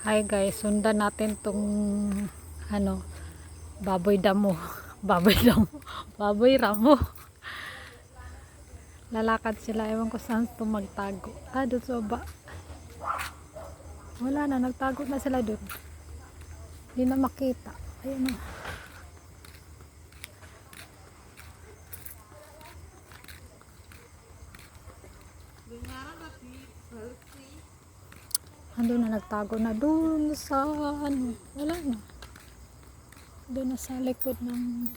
Hi guys, sundan natin tong ano, baboy damo. Baboy damo. Baboy ramo. Lalakad sila, ewan ko saan to magtago. Doon sa baba. Wala na, nagtago na sila doon. Hindi na makita. Ayun na. Ando na, nagtago na doon sa ano, wala na. Doon na sa likod ng